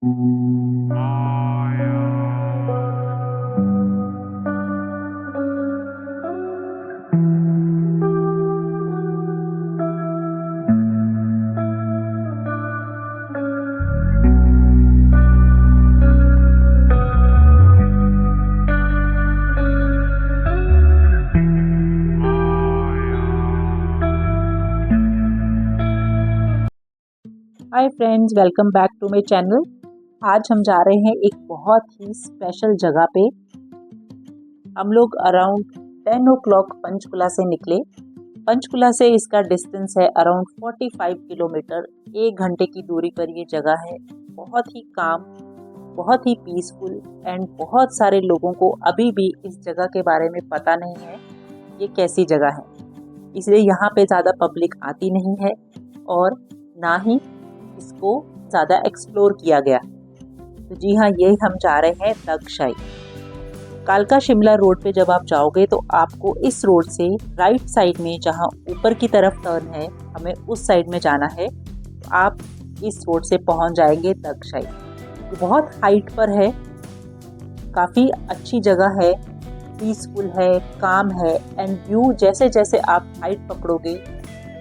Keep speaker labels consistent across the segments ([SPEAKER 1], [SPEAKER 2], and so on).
[SPEAKER 1] Hi friends, welcome back to my channel. आज हम जा रहे हैं एक बहुत ही स्पेशल जगह पे। हम लोग अराउंड 10 ओ क्लॉक पंचकुला से निकले। पंचकुला से इसका डिस्टेंस है अराउंड 45 किलोमीटर। 1 घंटे की दूरी पर ये जगह है। बहुत ही काम, बहुत ही पीसफुल एंड बहुत सारे लोगों को अभी भी इस जगह के बारे में पता नहीं है ये कैसी जगह है, इसलिए यहाँ पे ज़्यादा पब्लिक आती नहीं है और ना ही इसको ज़्यादा एक्सप्लोर किया गया। तो जी हाँ, ये हम जा रहे हैं दक्षाई। कालका शिमला रोड पे जब आप जाओगे तो आपको इस रोड से राइट साइड में, जहाँ ऊपर की तरफ टर्न है, हमें उस साइड में जाना है। तो आप इस रोड से पहुंच जाएंगे दक्षाई। बहुत हाइट पर है, काफ़ी अच्छी जगह है, पीसफुल है, काम है एंड व्यू जैसे जैसे आप हाइट पकड़ोगे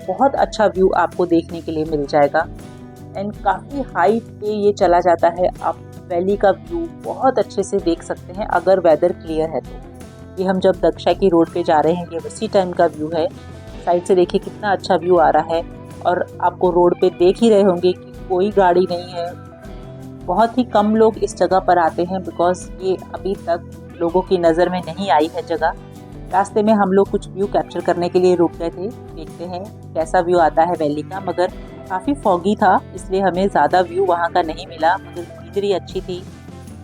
[SPEAKER 1] बहुत अच्छा व्यू आपको देखने के लिए मिल जाएगा। एंड काफ़ी हाइट पे ये चला जाता है, आप वैली का व्यू बहुत अच्छे से देख सकते हैं अगर वेदर क्लियर है तो। ये हम जब दक्षा की रोड पे जा रहे हैं, ये उसी टाइम का व्यू है। साइड से देखिए कितना अच्छा व्यू आ रहा है और आपको रोड पे देख ही रहे होंगे कि कोई गाड़ी नहीं है। बहुत ही कम लोग इस जगह पर आते हैं बिकॉज ये अभी तक लोगों की नज़र में नहीं आई है जगह। रास्ते में हम लोग कुछ व्यू कैप्चर करने के लिए रुक गए थे, देखते हैं कैसा व्यू आता है वैली का, मगर काफ़ी फॉगी था इसलिए हमें ज़्यादा व्यू वहाँ का नहीं मिला। मगर ग्रीनरी अच्छी थी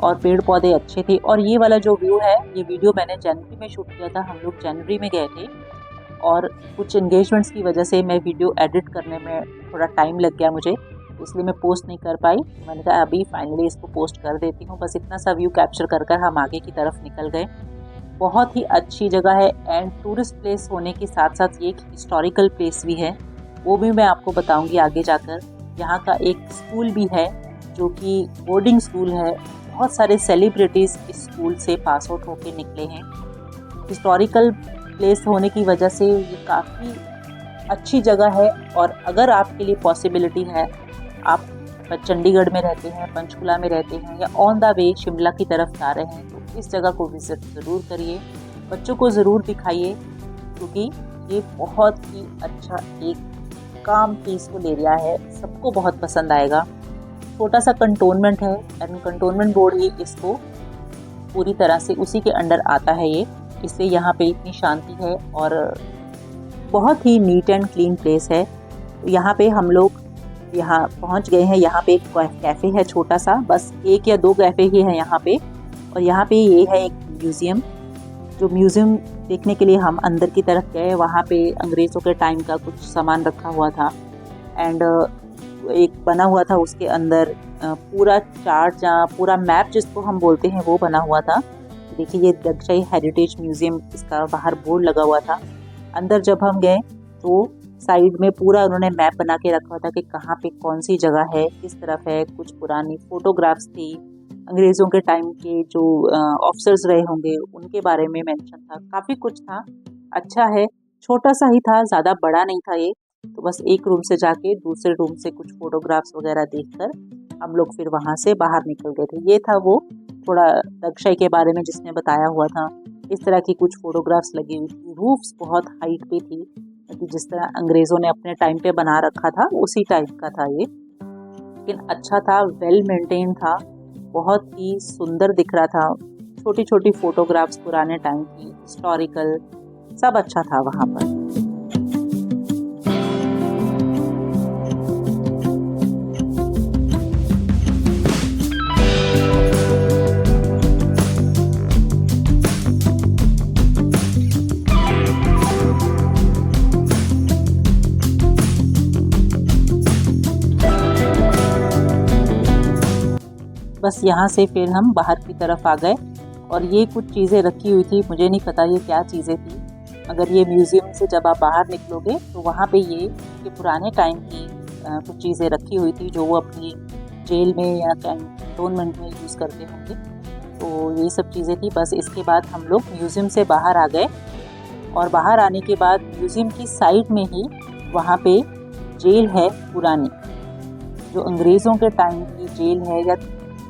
[SPEAKER 1] और पेड़ पौधे अच्छे थे। और ये वाला जो व्यू है, ये वीडियो मैंने जनवरी में शूट किया था। हम लोग जनवरी में गए थे और कुछ एंगेजमेंट्स की वजह से मैं वीडियो एडिट करने में थोड़ा टाइम लग गया मुझे, इसलिए मैं पोस्ट नहीं कर पाई। मैंने कहा अभी फाइनली इसको पोस्ट कर देती हूँ। बस इतना सा व्यू कैप्चर कर कर हम आगे की तरफ निकल गए। बहुत ही अच्छी जगह है एंड टूरिस्ट प्लेस होने के साथ साथ ये एक हिस्टोरिकल प्लेस भी है, वो भी मैं आपको बताऊंगी आगे जाकर। यहाँ का एक स्कूल भी है जो कि बोर्डिंग स्कूल है। बहुत सारे सेलिब्रिटीज़ इस स्कूल से पास आउट होकर निकले हैं। हिस्टोरिकल प्लेस होने की वजह से ये काफ़ी अच्छी जगह है। और अगर आपके लिए पॉसिबिलिटी है, आप चंडीगढ़ में रहते हैं, पंचकुला में रहते हैं या ऑन द वे शिमला की तरफ जा रहे हैं, तो इस जगह को विज़िट ज़रूर करिए। बच्चों को ज़रूर दिखाइए क्योंकि ये बहुत ही अच्छा एक काम पीसफुल एरिया है, सबको बहुत पसंद आएगा। छोटा सा कंटोनमेंट है एंड कंटोनमेंट बोर्ड ही इसको पूरी तरह से उसी के अंडर आता है ये, इसलिए यहाँ पे इतनी शांति है और बहुत ही नीट एंड क्लीन प्लेस है। यहाँ पे हम लोग यहाँ पहुँच गए हैं। यहाँ पे एक कैफ़े है छोटा सा, बस 1 या 2 कैफ़े ही है यहाँ पे। और यहाँ पे ये है एक म्यूज़ियम, जो म्यूज़ियम देखने के लिए हम अंदर की तरफ गए। वहाँ पे अंग्रेज़ों के टाइम का कुछ सामान रखा हुआ था एंड एक बना हुआ था उसके अंदर पूरा चार्ट या पूरा मैप जिसको हम बोलते हैं वो बना हुआ था। देखिए ये दक्षाई हेरिटेज म्यूज़ियम, इसका बाहर बोर्ड लगा हुआ था। अंदर जब हम गए तो साइड में पूरा उन्होंने मैप बना के रखा था कि कहाँ पे कौन सी जगह है, किस तरफ है। कुछ पुरानी फोटोग्राफ्स थी, अंग्रेज़ों के टाइम के जो ऑफिसर्स रहे होंगे उनके बारे में मेंशन था। काफ़ी कुछ था, अच्छा है। छोटा सा ही था, ज़्यादा बड़ा नहीं था ये। तो बस एक रूम से जाके दूसरे रूम से कुछ फोटोग्राफ्स वगैरह देखकर हम लोग फिर वहाँ से बाहर निकल गए थे। ये था वो थोड़ा दक्षाई के बारे में जिसने बताया हुआ था। इस तरह की कुछ फोटोग्राफ्स लगी हुई थी। रूफ्स बहुत हाइट पे थी क्योंकि जिस तरह अंग्रेज़ों ने अपने टाइम पे बना रखा था उसी टाइप का था ये, लेकिन अच्छा था, वेल मेंटेन था, बहुत ही सुंदर दिख रहा था। छोटी छोटी फोटोग्राफ्स पुराने टाइम की, हिस्टोरिकल, सब अच्छा था वहाँ पर। बस यहाँ से फिर हम बाहर की तरफ आ गए और ये कुछ चीज़ें रखी हुई थी, मुझे नहीं पता ये क्या चीज़ें थी, मगर ये म्यूज़ियम से जब आप बाहर निकलोगे तो वहाँ पे ये पुराने टाइम की कुछ चीज़ें रखी हुई थी जो वो अपनी जेल में या कैंटोनमेंट में यूज़ करते होंगे। तो ये सब चीज़ें थी। बस इसके बाद हम लोग म्यूज़ियम से बाहर आ गए और बाहर आने के बाद म्यूज़ियम की साइड में ही वहाँ पे जेल है पुरानी, जो अंग्रेज़ों के टाइम की जेल है, या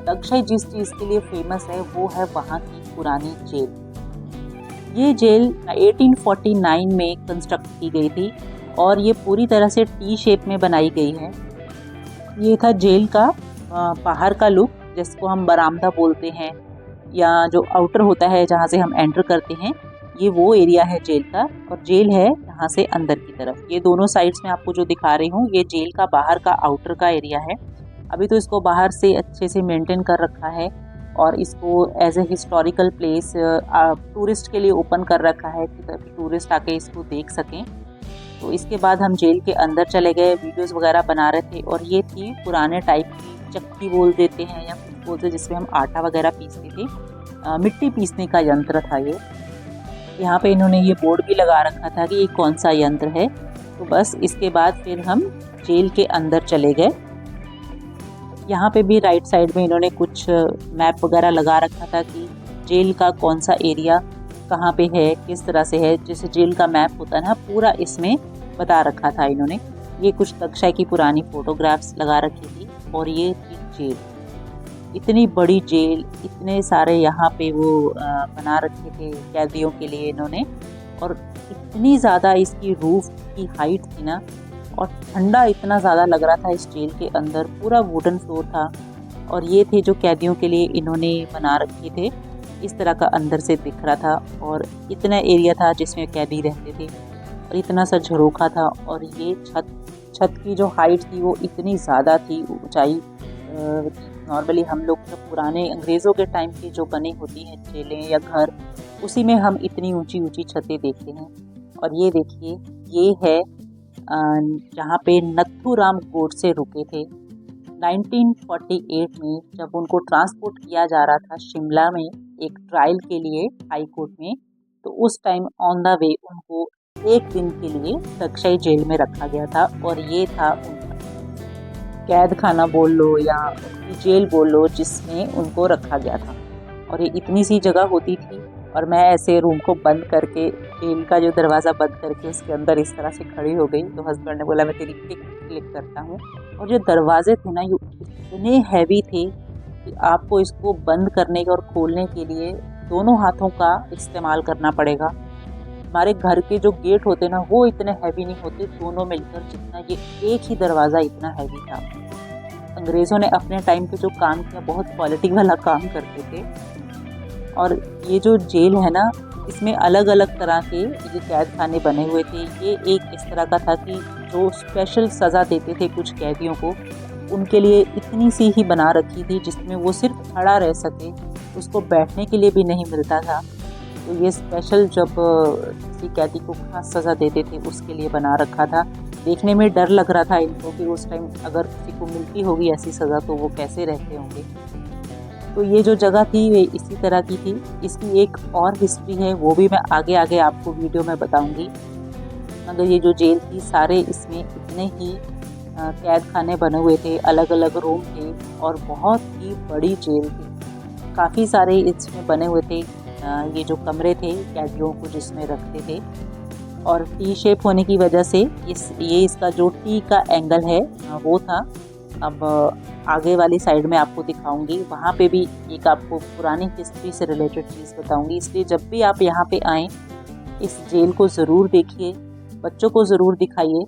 [SPEAKER 1] तक्षय जिस चीज़ के लिए फेमस है वो है वहाँ की पुरानी जेल। ये जेल 1849 में कंस्ट्रक्ट की गई थी और ये पूरी तरह से टी शेप में बनाई गई है। ये था जेल का बाहर का लुक, जिसको हम बरामदा बोलते हैं, या जो आउटर होता है जहाँ से हम एंटर करते हैं, ये वो एरिया है जेल का। और जेल है यहाँ से अंदर की तरफ। ये दोनों साइड्स में आपको जो दिखा रही हूँ, ये जेल का बाहर का आउटर का एरिया है। अभी तो इसको बाहर से अच्छे से मेंटेन कर रखा है और इसको as a historical place tourist के लिए ओपन कर रखा है कि टूरिस्ट आके इसको देख सकें। तो इसके बाद हम जेल के अंदर चले गए, वीडियोस वगैरह बना रहे थे। और ये थी पुराने टाइप की चक्की बोल देते हैं या कुछ बोलते, जिसमें हम आटा वगैरह पीसते थे, मिट्टी पीसने का यंत्र था ये। यहाँ पे इन्होंने ये बोर्ड भी लगा रखा था कि ये कौन सा यंत्र है। तो बस इसके बाद फिर हम जेल के अंदर चले गए। यहाँ पे भी राइट साइड में इन्होंने कुछ मैप वगैरह लगा रखा था कि जेल का कौन सा एरिया कहाँ पे है, किस तरह से है। जैसे जेल का मैप होता है ना, पूरा इसमें बता रखा था इन्होंने। ये कुछ तक्षय की पुरानी फोटोग्राफ्स लगा रखी थी। और ये थी जेल, इतनी बड़ी जेल, इतने सारे यहाँ पे वो बना रखे थे कैदियों के लिए इन्होंने। और इतनी ज़्यादा इसकी रूफ की हाइट थी ना, और ठंडा इतना ज़्यादा लग रहा था इस जेल के अंदर। पूरा वुडन फ्लोर था। और ये थे जो कैदियों के लिए इन्होंने बना रखे थे, इस तरह का अंदर से दिख रहा था। और इतना एरिया था जिसमें कैदी रहते थे, और इतना सा झरोखा था। और ये छत की जो हाइट थी वो इतनी ज़्यादा थी, ऊंचाई। नॉर्मली हम लोग जब पुराने अंग्रेज़ों के टाइम की जो बनी होती हैं जेलें या घर, उसी में हम इतनी ऊंची ऊंची छतें देखते हैं। और ये देखिए, ये है जहाँ पे नथुराम गोडसे रुके थे 1948 में, जब उनको ट्रांसपोर्ट किया जा रहा था शिमला में एक ट्रायल के लिए हाई कोर्ट में। तो उस टाइम ऑन द वे उनको एक दिन के लिए तक्षय जेल में रखा गया था। और ये था उनका कैद खाना बोल लो या उनकी जेल बोल लो, जिसमें उनको रखा गया था। और ये इतनी सी जगह होती थी, और मैं ऐसे रूम को बंद करके, जेल का जो दरवाज़ा बंद करके उसके अंदर इस तरह से खड़ी हो गई। तो हस्बैंड ने बोला मैं तेरी टिक क्लिक करता हूँ। और जो दरवाजे थे ना, ये इतने हैवी थे कि आपको इसको बंद करने और खोलने के लिए दोनों हाथों का इस्तेमाल करना पड़ेगा। हमारे घर के जो गेट होते ना, वो इतने हैवी नहीं होते, दोनों मिलकर जितना ये एक ही दरवाज़ा इतना हैवी था। अंग्रेज़ों ने अपने टाइम पे जो काम किया, बहुत क्वालिटी वाला काम करते थे। और ये जो जेल है ना, इसमें अलग अलग तरह के ये कैद खाने बने हुए थे। ये एक इस तरह का था कि जो स्पेशल सज़ा देते थे कुछ कैदियों को, उनके लिए इतनी सी ही बना रखी थी जिसमें वो सिर्फ खड़ा रह सके, उसको बैठने के लिए भी नहीं मिलता था। तो ये स्पेशल जब किसी कैदी को खास सज़ा देते थे उसके लिए बना रखा था। देखने में डर लग रहा था इनको कि उस टाइम अगर किसी को मिलती होगी ऐसी सज़ा तो वो कैसे रहते होंगे। तो ये जो जगह थी वे इसी तरह की थी। इसकी एक और हिस्ट्री है, वो भी मैं आगे आगे आपको वीडियो में बताऊंगी। मगर ये जो जेल थी, सारे इसमें इतने ही कैद खाने बने हुए थे, अलग अलग रूम थे, और बहुत ही बड़ी जेल थी। काफ़ी सारे इसमें बने हुए थे ये जो कमरे थे कैदियों को जिसमें रखते थे। और टी शेप होने की वजह से ये इसका जो टी का एंगल है वो था। अब आगे वाली साइड में आपको दिखाऊंगी, वहाँ पे भी एक आपको पुरानी हिस्ट्री से रिलेटेड चीज़ बताऊंगी। इसलिए जब भी आप यहाँ पे आएँ, इस जेल को ज़रूर देखिए, बच्चों को ज़रूर दिखाइए,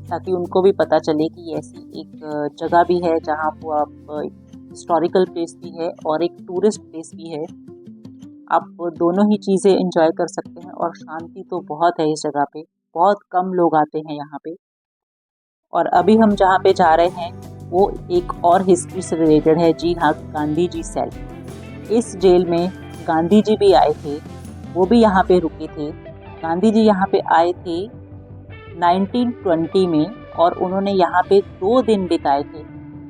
[SPEAKER 1] ताकि उनको भी पता चले कि ऐसी एक जगह भी है जहाँ को आप हिस्टोरिकल प्लेस भी है और एक टूरिस्ट प्लेस भी है। आप दोनों ही चीज़ें एंजॉय कर सकते हैं। और शांति तो बहुत है इस जगह पे, बहुत कम लोग आते हैं यहाँ पे। और अभी हम जहाँ पे जा रहे हैं वो एक और हिस्ट्री से रिलेटेड है। जी हाँ, गांधी जी सेल। इस जेल में गांधी जी भी आए थे, वो भी यहाँ पे रुके थे। गांधी जी यहाँ पे आए थे 1920 में, और उन्होंने यहाँ पे 2 दिन बिताए थे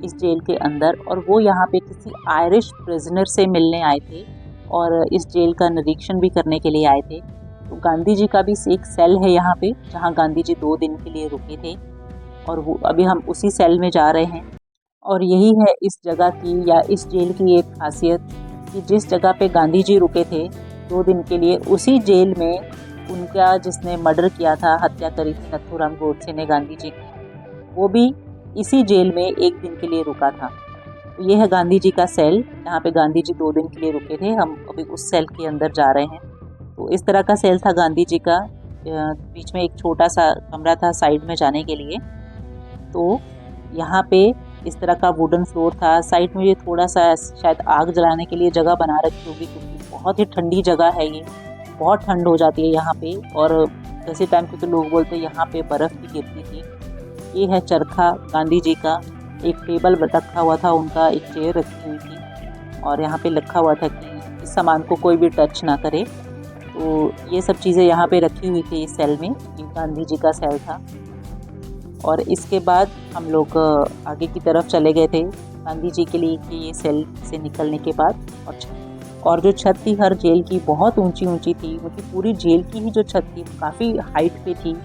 [SPEAKER 1] इस जेल के अंदर। और वो यहाँ पे किसी आयरिश प्रिजनर से मिलने आए थे और इस जेल का निरीक्षण भी करने के लिए आए थे। तो गांधी जी का भी एक सेल है यहाँ पे, जहाँ गांधी जी 2 दिन के लिए रुके थे। और वो अभी हम उसी सेल में जा रहे हैं। और यही है इस जगह की या इस जेल की एक खासियत कि जिस जगह पे गांधी जी रुके थे 2 दिन के लिए, उसी जेल में उनका जिसने मर्डर किया था, हत्या करी थी नथुराम गोडसे ने गांधी जी की, वो भी इसी जेल में 1 दिन के लिए रुका था। तो ये है गांधी जी का सेल, जहाँ पे गांधी जी 2 दिन के लिए रुके थे। हम अभी उस सेल के अंदर जा रहे हैं। तो इस तरह का सेल था गांधी जी का। बीच में एक छोटा सा कमरा था साइड में जाने के लिए। तो यहाँ पे इस तरह का वुडन फ्लोर था। साइड में ये थोड़ा सा शायद आग जलाने के लिए जगह बना रखी होगी, क्योंकि बहुत ही ठंडी जगह है ये, बहुत ठंड हो जाती है यहाँ पे। और जैसे टाइम पे तो लोग बोलते हैं यहाँ पे बर्फ़ भी गिरती थी। ये है चरखा गांधी जी का, एक टेबल रखा हुआ था उनका, एक चेयर रखी हुई थी और यहाँ पे लिखा हुआ था कि इस सामान को कोई भी टच ना करे। तो ये सब चीज़ें यहाँ पे रखी हुई थी इस सेल में। ये गांधी जी का सेल था। और इसके बाद हम लोग आगे की तरफ चले गए थे गांधी जी के लिए कि ये सेल से निकलने के बाद। और जो छत थी हर जेल की बहुत ऊंची ऊंची थी, उनकी पूरी जेल की ही जो छत थी काफ़ी हाइट पे थी।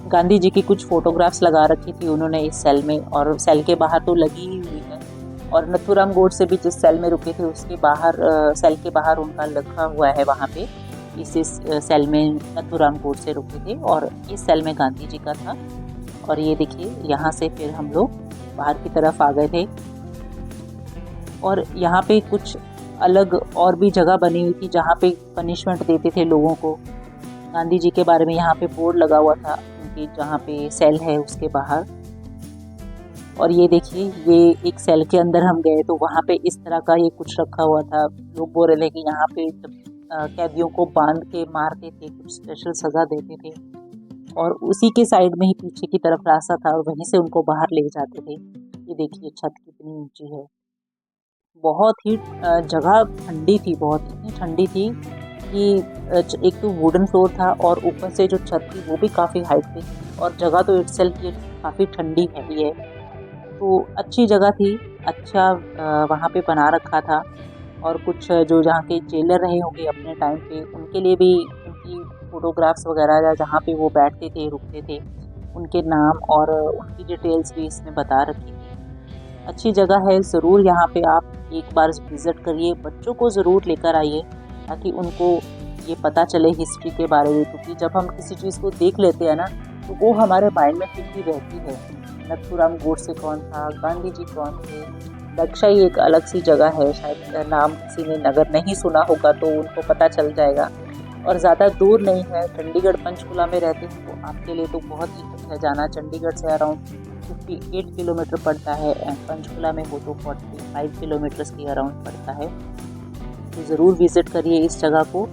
[SPEAKER 1] गांधी जी की कुछ फोटोग्राफ्स लगा रखी थी उन्होंने इस सेल में, और सेल के बाहर तो लगी ही हुई है। और नथुराम गोडसे भी जिस सेल में रुके थे उसके बाहर, सेल के बाहर उनका लिखा हुआ है वहाँ पे, इस सेल में नथुराम गोडसे रुके थे और इस सेल में गांधी जी का था। और ये देखिए यहाँ से फिर हम लोग बाहर की तरफ आ गए थे। और यहाँ पे कुछ अलग और भी जगह बनी हुई थी जहाँ पे पनिशमेंट देते थे लोगों को। गांधी जी के बारे में यहाँ पे बोर्ड लगा हुआ था उनके जहाँ पे सेल है उसके बाहर। और ये देखिए ये एक सेल के अंदर हम गए तो वहाँ पे इस तरह का ये कुछ रखा हुआ था। लोग बोल रहे थे कि यहाँ पे कैदियों को बांध के मारते थे, कुछ स्पेशल सज़ा देते थे। और उसी के साइड में ही पीछे की तरफ रास्ता था और वहीं से उनको बाहर ले जाते थे। ये देखिए छत कितनी ऊंची है। बहुत ही जगह ठंडी थी, बहुत इतनी ठंडी थी कि एक तो वुडन फ्लोर था और ऊपर से जो छत थी वो भी काफ़ी हाइट पे थी। और जगह तो इटसेल्फ की काफ़ी ठंडी है। तो अच्छी जगह थी, अच्छा वहाँ पे बना रखा था। और कुछ जो जहाँ के जेलर रहे होंगे अपने टाइम पे, उनके लिए भी उनकी फ़ोटोग्राफ्स वगैरह जहाँ पे वो बैठते थे, रुकते थे, उनके नाम और उनकी डिटेल्स भी इसमें बता रखी थी। अच्छी जगह है, ज़रूर यहाँ पे आप एक बार विज़िट करिए। बच्चों को ज़रूर लेकर आइए ताकि उनको ये पता चले हिस्ट्री के बारे में, क्योंकि जब हम किसी चीज़ को देख लेते हैं ना तो वो हमारे माइंड में फिट ही रहती है। नथुराम गोडसे कौन था, गांधी जी कौन थे। दक्षाई एक अलग सी जगह है, शायद नाम किसी ने अगर नहीं सुना होगा तो उनको पता चल जाएगा। और ज़्यादा दूर नहीं है, चंडीगढ़ पंचकुला में रहते हैं तो आपके लिए तो बहुत ही कुछ है जाना। चंडीगढ़ से अराउंड 58 किलोमीटर पड़ता है एंड पंचकुला में हो तो 45 किलोमीटर्स के अराउंड पड़ता है। तो ज़रूर विज़िट करिए इस जगह को।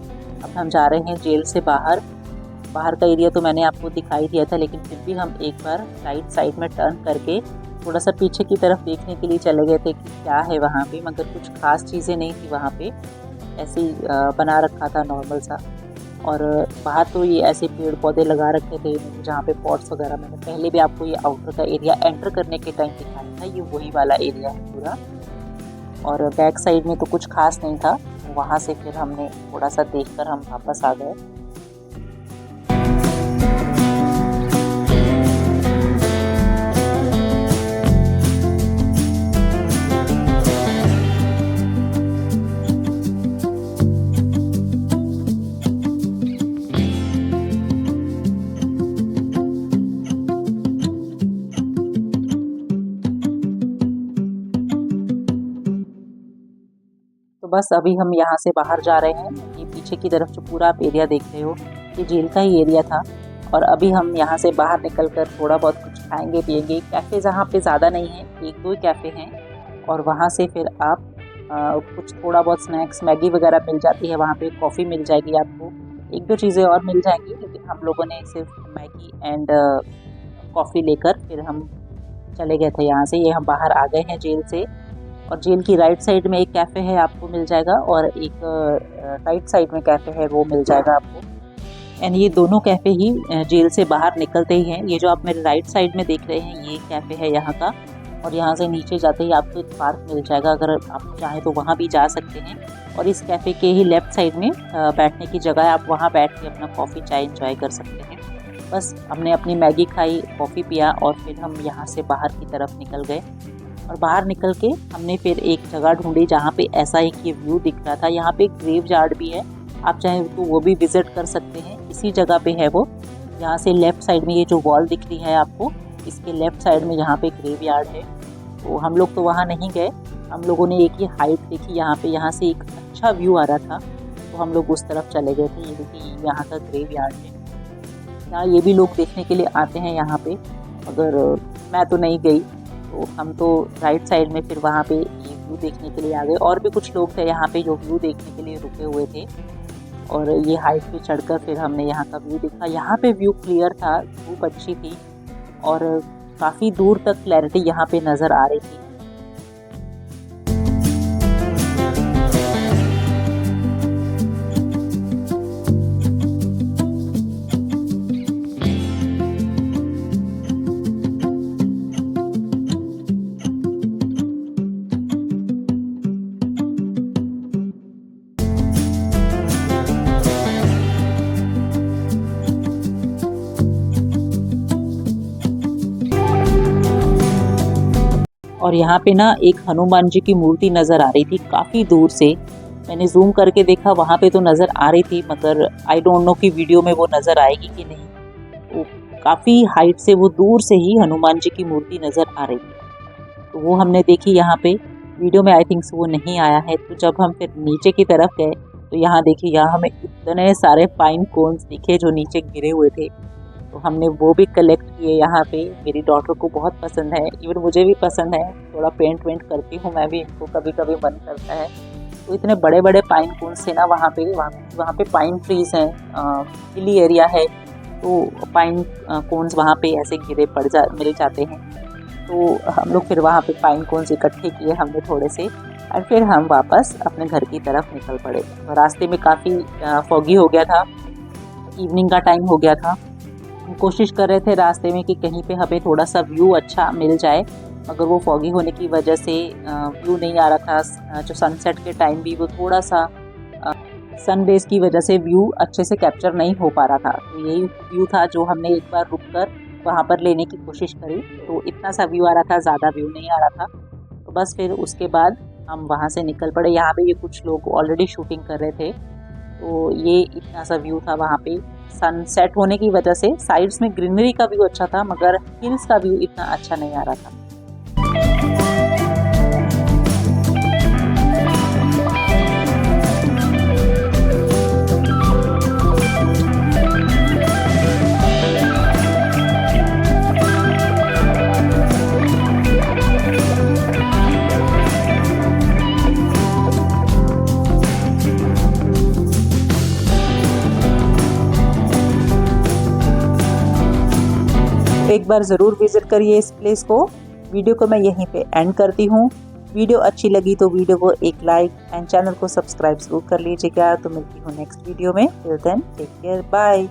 [SPEAKER 1] अब हम जा रहे हैं जेल से बाहर। बाहर का एरिया तो मैंने आपको दिखाई दिया था, लेकिन फिर भी हम एक बार राइट साइड में टर्न करके थोड़ा सा पीछे की तरफ देखने के लिए चले गए थे कि क्या है वहाँ पे। मगर कुछ खास चीज़ें नहीं थी वहाँ पे, ऐसे ही बना रखा था नॉर्मल सा। और बाहर तो ये ऐसे पेड़ पौधे लगा रखे थे जहाँ पे पॉट्स वगैरह। मैंने पहले भी आपको ये आउटर का एरिया एंटर करने के टाइम दिखाया था, ये वही वाला एरिया है पूरा। और बैक साइड में तो कुछ खास नहीं था, वहाँ से फिर हमने थोड़ा सा देखकर हम वापस आ गए। तो बस अभी हम यहाँ से बाहर जा रहे हैं। ये पीछे की तरफ जो पूरा आप एरिया देख रहे हो ये जेल का ही एरिया था। और अभी हम यहाँ से बाहर निकल कर थोड़ा बहुत कुछ खाएंगे पिएंगे। कैफ़े जहाँ पे ज़्यादा नहीं है, 1-2 ही कैफ़े हैं। और वहाँ से फिर आप कुछ थोड़ा बहुत स्नैक्स, मैगी वगैरह मिल जाती है वहाँ पे, कॉफ़ी मिल जाएगी आपको, 1-2 चीज़ें और मिल जाएंगी। लेकिन हम लोगों ने सिर्फ मैगी एंड कॉफ़ी लेकर फिर हम चले गए थे यहाँ से। ये हम बाहर आ गए हैं जेल से। और जेल की राइट साइड में एक कैफ़े है, आपको मिल जाएगा, और एक राइट साइड में कैफ़े है, वो मिल जाएगा आपको। एंड ये दोनों कैफ़े ही जेल से बाहर निकलते ही हैं। ये जो आप मेरे राइट साइड में देख रहे हैं ये कैफ़े है यहाँ का। और यहाँ से नीचे जाते ही आपको एक पार्क मिल जाएगा, अगर आप चाहें तो वहाँ भी जा सकते हैं। और इस कैफ़े के ही लेफ़्ट साइड में बैठने की जगह है, आप वहाँ बैठ के अपना कॉफ़ी चाय इंजॉय कर सकते हैं। बस हमने अपनी मैगी खाई, कॉफ़ी पिया और फिर हम यहाँ से बाहर की तरफ निकल गए। और बाहर निकल के हमने फिर एक जगह ढूंढी जहाँ पे ऐसा एक ये व्यू दिख रहा था। यहाँ पे एक ग्रेव यार्ड भी है, आप चाहें तो वो भी विजिट कर सकते हैं। इसी जगह पे है वो, यहाँ से लेफ़्ट साइड में ये जो वॉल दिख रही है आपको, इसके लेफ़्ट साइड में यहाँ पे ग्रेव यार्ड है। तो हम लोग तो वहाँ नहीं गए, हम लोगों ने एक ही हाइट देखी यहाँ पे, यहाँ से एक अच्छा व्यू आ रहा था तो हम लोग उस तरफ चले गए थे। ये देखिए यहाँ का ग्रेव यार्ड है, यहाँ ये भी लोग देखने के लिए आते हैं यहाँ पे, मगर मैं तो नहीं गई। तो हम तो राइट साइड में फिर वहाँ पे ये व्यू देखने के लिए आ गए। और भी कुछ लोग थे यहाँ पे जो व्यू देखने के लिए रुके हुए थे, और ये हाइट पे चढ़कर फिर हमने यहाँ का व्यू देखा। यहाँ पे व्यू क्लियर था, धूप अच्छी थी और काफ़ी दूर तक क्लैरिटी यहाँ पे नज़र आ रही थी। और यहाँ पे ना एक हनुमान जी की मूर्ति नज़र आ रही थी काफ़ी दूर से। मैंने जूम करके देखा, वहाँ पे तो नज़र आ रही थी, मगर आई डोंट नो कि वीडियो में वो नज़र आएगी कि नहीं। तो काफ़ी हाइट से वो दूर से ही हनुमान जी की मूर्ति नज़र आ रही थी, तो वो हमने देखी यहाँ पे। वीडियो में आई थिंक वो नहीं आया है। तो जब हम फिर नीचे की तरफ गए तो यहाँ देखिए, यहाँ हमें इतने सारे पाइन कोन्स दिखे जो नीचे गिरे हुए थे, तो हमने वो भी कलेक्ट किए यहाँ पे। मेरी डॉटर को बहुत पसंद है, इवन मुझे भी पसंद है, थोड़ा पेंट वेंट करती हूँ मैं भी, इनको कभी कभी मन करता है। तो इतने बड़े बड़े पाइन कोन्स थे ना वहाँ पे पाइन ट्रीज़ हैं, हिली एरिया है, तो पाइन कोन्स वहाँ पे ऐसे गिरे मिल जाते हैं। तो हम लोग फिर वहाँ पे पाइन कोन्स इकट्ठे किए हमने थोड़े से, और फिर हम वापस अपने घर की तरफ निकल पड़े। रास्ते में काफ़ी फॉगी हो गया था, इवनिंग का टाइम हो गया था। हम कोशिश कर रहे थे रास्ते में कि कहीं पे हमें थोड़ा सा व्यू अच्छा मिल जाए, मगर वो फॉगी होने की वजह से व्यू नहीं आ रहा था। जो सनसेट के टाइम भी वो थोड़ा सा सन बेस की वजह से व्यू अच्छे से कैप्चर नहीं हो पा रहा था। तो यही व्यू था जो हमने एक बार रुककर वहाँ पर लेने की कोशिश करी, तो इतना सा व्यू आ रहा था, ज़्यादा व्यू नहीं आ रहा था। तो बस फिर उसके बाद हम वहाँ से निकल पड़े। यहाँ पे ये कुछ लोग ऑलरेडी शूटिंग कर रहे थे, तो ये इतना सा व्यू था वहाँ पे। सनसेट होने की वजह से साइड्स में ग्रीनरी का व्यू अच्छा था, मगर हिल्स का व्यू इतना अच्छा नहीं आ रहा था। एक बार ज़रूर विज़िट करिए इस प्लेस को। वीडियो को मैं यहीं पे एंड करती हूँ। वीडियो अच्छी लगी तो वीडियो को एक लाइक एंड चैनल को सब्सक्राइब जरूर कर लीजिएगा। तो मिलती हूँ नेक्स्ट वीडियो में। Till then take care, bye.